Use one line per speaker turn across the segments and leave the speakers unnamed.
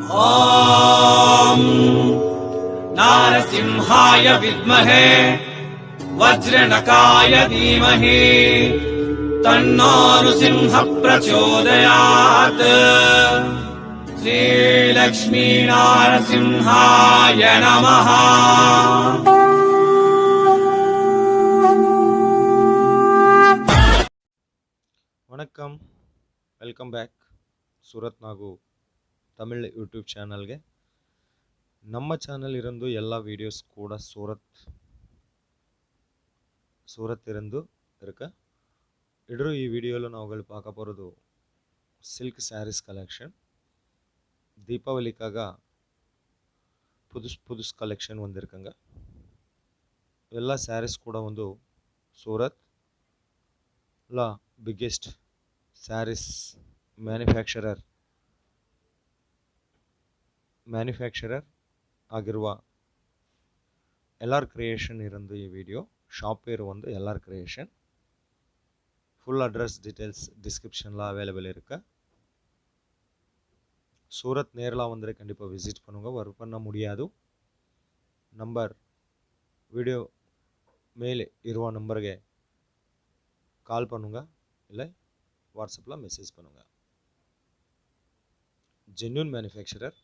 ॐ नारसिंहाय विद्महे वज्रनकाय धीमहि तन्नो नृसिंहः प्रचोदयात्। श्रीलक्ष्मी नारसिंहाय नमः।
வணக்கம், வெல்கம் பேக். ಸೂರತ್ ನಾಗು ತಮಿಳ್ ಯೂಟ್ಯೂಬ್ ಚಾನಲ್ಗೆ. ನಮ್ಮ ಚಾನಲ್ ಇರಂದು ಎಲ್ಲ ವೀಡಿಯೋಸ್ ಕೂಡ சூரத் இருந்து இருக்கு. இன்று ಈ ವಿಡಿಯೋలో நாங்கள் பார்க்க போகிறது சில்க் சாரீஸ் கலெக்ஷன். தீபாவளிக்காக புதுசு கலெக்ஷன் வந்திருக்குங்க. ಎಲ್ಲ சாரீஸ் கூட வந்து சூரத்ல பிக்கெஸ்ட் சாரீஸ் ಮ್ಯಾನುಫ್ಯಾಕ್ಚರರ್ ಆಗಿರುವ LR ಕ್ರಿಯೇಷನ್ ಇರಂದು ಈ ವಿಡಿಯೋ. ಶಾಪ್ பேர் வந்து LR ಕ್ರಿಯೇಷன். ஃபுல் அட்ரஸ் டீட்டெயில்ஸ் டிஸ்கிரிப்ஷனில் அவைலபிள் இருக்கு. சூரத் நேரில் வந்து கண்டிப்பாக விசிட் பண்ணுங்க. ஒர்க் பண்ண முடியாது நம்பர் வீடியோ மேலே ಇರುವ நம்பருக்கு கால் பண்ணுங்க, இல்லை வாட்ஸ்அப்பில் மெசேஜ் பண்ணுங்க. Genuine manufacturer,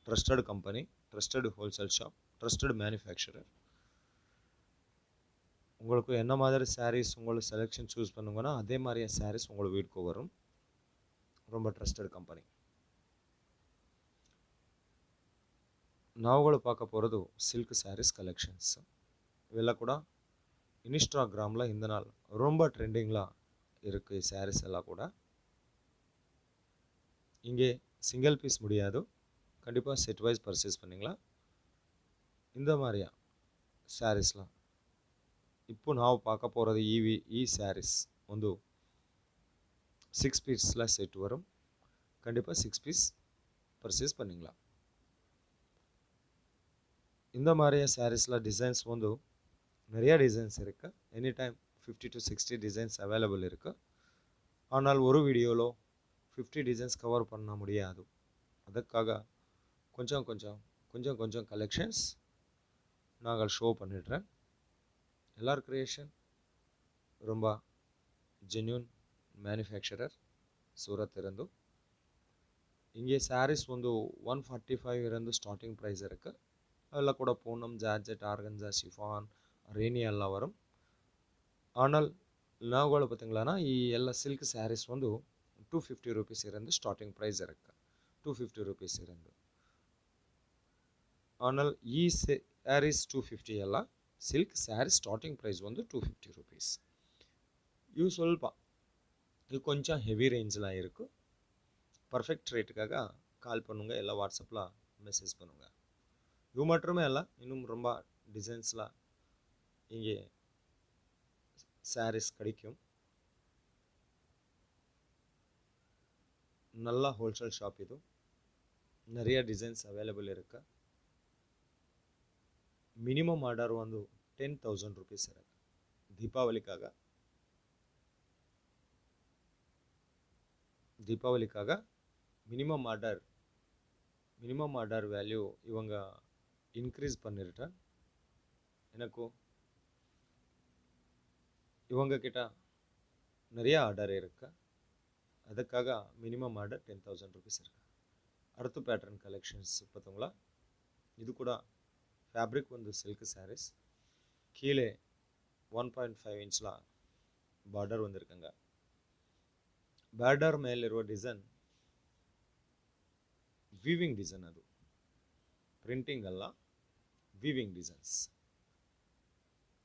trusted company, trusted wholesale shop, trusted manufacturer. உங்களுக்கு என்ன மாதிரி சாரீஸ் உங்களுக்கு செலெக்ஷன் சூஸ் பண்ணுங்கன்னா அதே மாதிரியே சாரீஸ் உங்களுக்கு வீட்டுக்கு வரும். ரொம்ப ட்ரஸ்டட் கம்பெனி. ನಾವುಗಳು பார்க்க போகிறது சில்க் சாரீஸ் கலெக்ஷன்ஸ். இವೆಲ್ಲ கூட இன்ஸ்டாகிராமில் இந்த நாள் ரொம்ப ட்ரெண்டிங்கில் இருக்குது. சாரீஸ் எல்லாம் கூட இங்கே சிங்கிள் பீஸ் முடியாது, கண்டிப்பாக செட் வைஸ் பர்ச்சேஸ் பண்ணிங்களா. இந்த மாதிரியா சாரீஸ்லாம் இப்போ ನಾವು பார்க்க போகிறது ಈ சாரீஸ் ಒಂದು 6 பீஸில் செட் வரும். கண்டிப்பாக 6 பீஸ் பர்ச்சேஸ் பண்ணிங்களா. இந்த மாதிரியா சாரீஸில் டிசைன்ஸ் வந்து நிறைய டிசைன்ஸ் இருக்குது. Any time 50 to 60 designs available இருக்குது. ஆனால் ஒரு வீடியோவில் 50 டிசைன்ஸ் கவர் பண்ண முடியாது. ಅದಕ್ಕಾக கொஞ்சம் கலெக்ஷன்ஸ் நாங்கள் ஷோ பண்ணிடுறேன். LR ಕ್ರಿಯೇಷನ್ ரொம்ப ஜென்யூன் மேனுஃபேக்சரர் சூரத் இருந்து. இங்கே சாரீஸ் வந்து 145 இருந்து ஸ்டார்டிங் ப்ரைஸ் இருக்குது. அதெல்லாம் கூட Poonam, georgette, organza, chiffon, Renee எல்லாம் வரும். ஆனால் நாவுಗಳು பார்த்தீங்களா ಈ ಎಲ್ಲ ಸಿಲ್ಕ್ ಸ್ಯಾರೀಸ್ ಒಂದು 250 ರೂಪೀಸ್ ಇರಂದು ಸ್ಟಾರ್ಟಿಂಗ್ ಪ್ರೈಸ್ ಇರುತ್ತೆ. 250 ರೂಪೀಸ್ ಇರಂದು. ஆனால் ಈ ಸ್ಯಾರೀಸ್ 250 ಅಲ್ಲ, ಸಿಲ್ಕ್ ಸ್ಯಾರಿ ಸ್ಟಾರ್ಟಿಂಗ್ ಪ್ರೈಸ್ ಒಂದು 250 ರೂಪೀಸ್. ಇವು ಸ್ವಲ್ಪ இது கொஞ்சம் ஹெவி ரேஞ்சில் இருக்குது. பர்ஃபெக்ட் ரேட்டுக்காக கால் பண்ணுங்க, இல்லை வாட்ஸ்அப்பில் மெசேஜ் பண்ணுங்க. இது மட்டுமே அல்ல, இன்னும் ரொம்ப டிசைன்ஸில் இங்கே சாரீஸ் கிடைக்கும். நல்ல ஹோல்சேல் ஷாப் இது. நிறைய டிசைன்ஸ் அவைலபிள் இருக்கு. மினிமம் ஆர்டர் வந்து 10,000 ರೂಪೀಸ್ இருக்கு. தீபாவளிக்காக மினிமம் ஆர்டர் வேல்யூ இவங்க இன்க்ரீஸ் பண்ணிருட்டேன். எனக்கு இவங்க கிட்ட நிறைய ஆர்டர் இருக்கு. அதுக்காக மினிமம் ஆர்டர் 10,000 ರೂಪೀಸ್ இருக்கு. அடுத்த பேட்டர்ன் கலெக்ஷன்ஸ் பார்த்தீங்களா. இது கூட ஃபேப்ரிக் வந்து சில்க் சாரீஸ். கீழே 1.5 ಇಂಚಿல் ಬಾರ್ಡರ್ வந்திருக்குங்க. ಬಾರ್ಡರ್ ಮೇಲಿರುವ ಡಿಸೈನ್ ವೀವಿಂಗ್ ಡಿಸೈನ್. ಅದು ಪ್ರಿಂಟಿಂಗ್ ಅಲ್ಲ, ವೀವಿಂಗ್ ಡಿಸೈನ್ಸ್.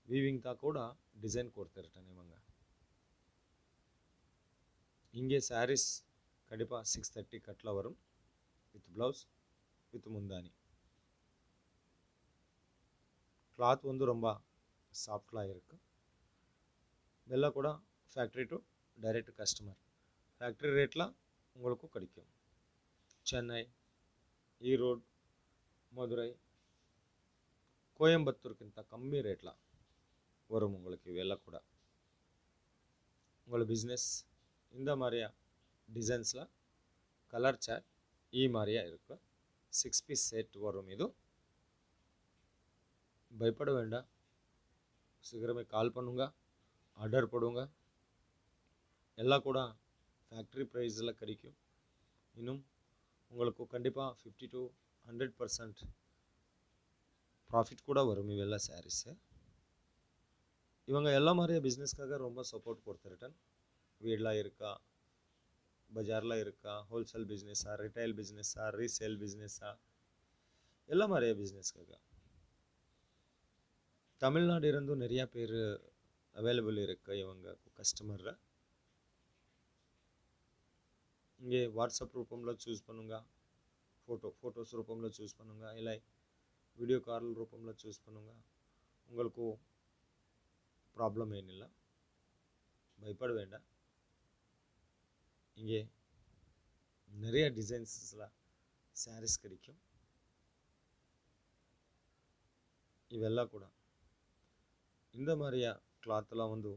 ವೀವಿಂಗ್ ತಾ ಕೂಡ ಡಿಸೈನ್ ಕೊಡ್ತಿರ್ತಾನೆ ಇವಾಗ. இங்கே சாரீஸ் கண்டிப்பாக 630 கட்டில் வரும். வித் ப்ளவுஸ், வித் முந்தானி. கிளாத் வந்து ரொம்ப சாஃப்டாக இருக்குது. இதெல்லாம் கூட factory to direct customer. Factory ரேட்டில் உங்களுக்கும் கிடைக்கும். சென்னை, ஈரோடு, மதுரை, கோயம்புத்தூருக்கிಂತ கம்மி ரேட்டில் வரும் உங்களுக்கு. இವೆಲ್ಲ கூட உங்கள் பிஸ்னஸ் இந்த மாதிரியா டிசைன்ஸில் கலர் சார்ட் மாதிரியா இருக்கும். 6 பீஸ் செட் வரும். இது பயப்பட வேண்டாம், சீக்கிரமே கால் பண்ணுங்க, ஆர்டர் போடுங்க. எல்லாம் கூட ஃபேக்ட்ரி ப்ரைஸில் கிடைக்கும். இன்னும் உங்களுக்கு கண்டிப்பாக 50 to 100% ப்ராஃபிட் கூட வரும் ಇವೆಲ್ಲ ಸ್ಯಾರೀಸು. இவங்க ಎಲ್ಲ மாதிரியே பிஸ்னஸ்க்காக ரொம்ப சப்போர்ட் கொடுத்துருட்டேன். வீடெலாம் இருக்கா, பஜாரில் இருக்கா, ஹோல்சேல் பிஸ்னஸா, ரிட்டைல் பிஸ்னஸா, ரீசேல் பிஸ்னஸா, ಎಲ್ಲ மாதிரியே பிஸ்னஸ்க்காக. தமிழ்நாடு இருந்தும் நிறையா பேர் அவைலபிள் இருக்கு இவங்க கஸ்டமரில். இங்கே வாட்ஸ்அப் ரூபంలో చూస్ பண்ணுங்க, ஃபோட்டோஸ் ரூபంలో చూஸ் பண்ணுங்க, இல்லை வீடியோ கால் ரூபంలో చూஸ் பண்ணுங்க. உங்களுக்கு ப்ராப்ளம் ஏனில்லை, பயப்பட வேண்டாம். இங்கே நிறைய டிசைன்ஸில் சாரீஸ் கிடைக்கும். இவெல்லாம் கூட இந்த மாதிரியா கிளாத்லாம் வந்து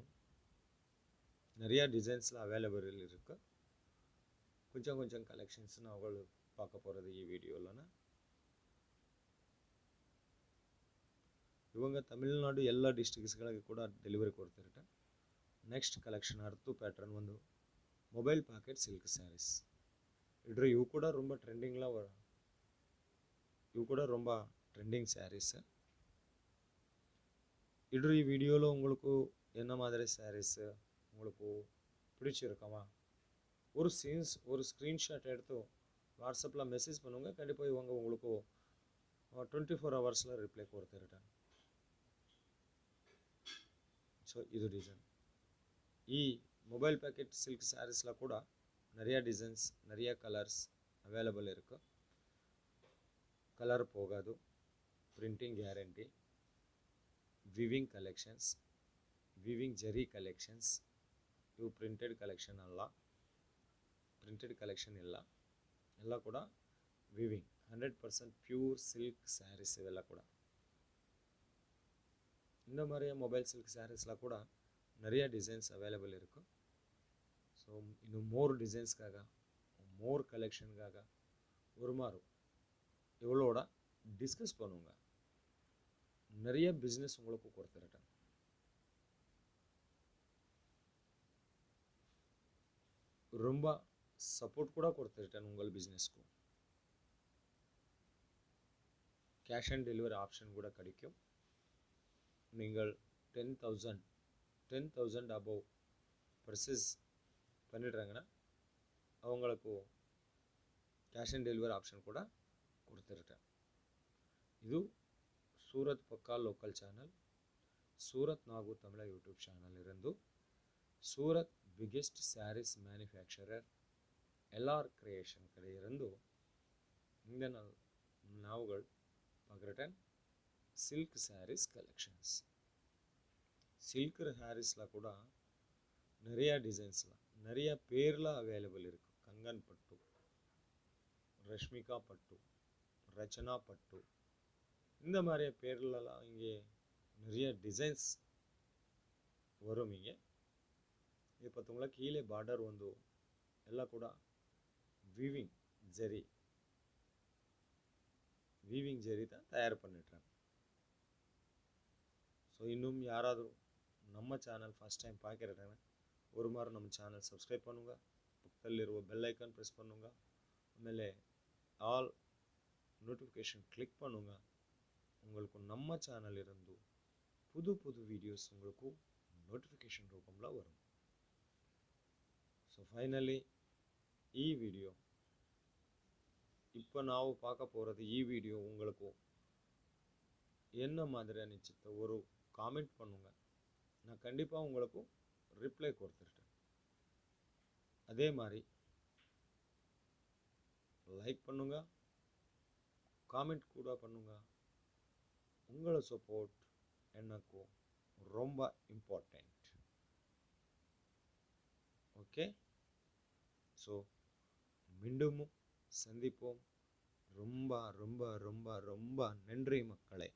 நிறையா டிசைன்ஸில் அவைலபிள் இருக்குது. கொஞ்சம் கொஞ்சம் கலெக்ஷன்ஸ் நான் உங்களுக்கு பார்க்க போகிறது ಈ வீடியோவில். ಇವಾಗ ತಮಿಳುನಾಡು ಎಲ್ಲ ಡಿಸ್ಟ್ರಿಕ್ಟ್ಸ್ಗಳಿಗೆ ಕೂಡ ಡೆಲಿವರಿ ಕೊಡ್ತಿರ್ತಾರೆ. ನೆಕ್ಸ್ಟ್ ಕಲೆಕ್ಷನ್ ಅರ್ತು ಪ್ಯಾಟರ್ನ್ ಒಂದು ಮೊಬೈಲ್ ಪಾಕೆಟ್ ಸಿಲ್ಕ್ ಸ್ಯಾರೀಸ್. ಇವು ಕೂಡ ரொம்ப ட்ரெண்டிங்கில் இவு கூட ரொம்ப ட்ரெண்டிங் சாரீஸு. இன்று வீடியோவில் உங்களுக்கு என்ன மாதிரி சாரீஸு உங்களுக்கு பிடிச்சிருக்கமா, ஒரு ஸ்க்ரீன்ஷாட் எடுத்து வாட்ஸ்அப்பில் மெசேஜ் பண்ணுங்க. கண்டிப்பாக இவங்க உங்களுக்கு 24 ஹவர்ஸில் ரிப்ளை கொடுத்துருட்டேன். ಸೊ ಇದು ಡಿಸೈನ್. ಈ ಮೊಬೈಲ್ ಪ್ಯಾಕೆಟ್ ಸಿಲ್ಕ್ ಸ್ಯಾರೀಸ್ಲ ಕೂಡ நிறைய டிசைன்ஸ், நிறைய கலர்ஸ் அவைலபிள் இருக்கு. கலர் போகாது, printing guarantee, viewing collections, viewing ಜರಿ ಕಲೆಕ್ಷನ್ಸ್. ಇವು ಪ್ರಿಂಟೆಡ್ ಕಲೆಕ್ಷನ್ ಅಲ್ಲ, ಪ್ರಿಂಟೆಡ್ ಕಲೆಕ್ಷನ್ ಇಲ್ಲ, ಎಲ್ಲ ಕೂಡ ವಿವಿಂಗ್ 100% ಪ್ಯೂರ್ ಸಿಲ್ಕ್ ಸ್ಯಾರೀಸ್. ಇವೆಲ್ಲ ಕೂಡ இந்த மாதிரியே மொபைல் சில்க் சாரீஸில் கூட நிறைய டிசைன்ஸ் அவைலபிள் இருக்கும். ஸோ இன்னும் மோர் டிசைன்ஸ்க்காக, மோர் கலெக்ஷனுக்காக ஒரு மாதிரி இவ்வளோட டிஸ்கஸ் பண்ணுங்க. நிறைய பிஸ்னஸ் உங்களுக்கு கொடுத்துருட்டேன். ரொம்ப சப்போர்ட் கூட கொடுத்துருட்டேன் உங்கள் பிஸ்னஸ்க்கும். கேஷ் ஆன் டெலிவரி ஆப்ஷன் கூட கிடைக்கும். நீங்கள் 10,000 அபவ் பர்சேஸ் பண்ணிடுறாங்கன்னா அவங்களுக்கு கேஷ் ஆன் டெலிவரி ஆப்ஷன் ಕೂಡ கொடுத்துருட்டேன். ಇದು ಸೂರತ್ ಪಕ್ಕಾ ಲೋಕಲ್ ಚಾನಲ್, ಸೂರತ್ ನಾಗು ತಮಿಳ ಯೂಟ್ಯೂಬ್ ಚಾನಲ್ ಇರಂದು Surat biggest sarees manufacturer LR creation ಕಡೆ ಇರಂದು இந்த நாவுகள் பார்க்குறேன். Silk saris collections. சில்க் சாரீஸில் கூட நிறையா டிசைன்ஸில் நிறைய பேரில் அவைலபிள் இருக்குது. கங்கன் பட்டு, ரஷ்மிகா பட்டு, ரச்சனா பட்டு, இந்த மாதிரிய பேர்லலாம் இங்கே நிறைய டிசைன்ஸ் வரும். இங்கே இது பார்த்தோம்னா கீழே பார்டர் வந்து எல்லாம் கூட வீவிங் ஜரி தான் தயார் பண்ணிடுறாங்க. ஸோ இன்னும் யாராದರೂ ನಮ್ಮ ಚಾನಲ್ ಫಸ್ಟ್ ಟೈಮ್ பார்க்குறேன்னா ஒரு மாதிரி நம்ம ಚಾನಲ್ ಸಬ್ಸ್ಕ್ರೈಬ್ பண்ணுங்க, பக்கத்திலிರುವ பெல் ஐக்கான் ப்ரெஸ் பண்ணுங்க, ಆಮೇಲೆ ஆல் நோட்டிஃபிகேஷன் கிளிக் பண்ணுங்க. உங்களுக்கு நம்ம ಚಾನಲ್ இருந்து புது புது வீடியோஸ் உங்களுக்கு நோட்டிஃபிகேஷன் ரூபம்ல வரும். ஸோ ஃபைனலி ಈ ವಿಡಿಯೋ இப்போ ನಾವು பார்க்க போகிறது ಈ ವಿಡಿಯೋ உங்களுக்கு என்ன மாதிரி அனுப்பிச்சிட்டு ஒரு காமெண்ட் பண்ணுங்க. நான் கண்டிப்பாக உங்களுக்கு ரிப்ளை கொடுத்துருட்டேன். அதே மாதிரி லைக் பண்ணுங்க, காமெண்ட் கூட பண்ணுங்க. உங்களோட சப்போர்ட் எனக்கு ரொம்ப இம்பார்ட்டண்ட். ஓகே, ஸோ மீண்டும் சந்திப்போம். ரொம்ப ரொம்ப ரொம்ப ரொம்ப நன்றி மக்களே.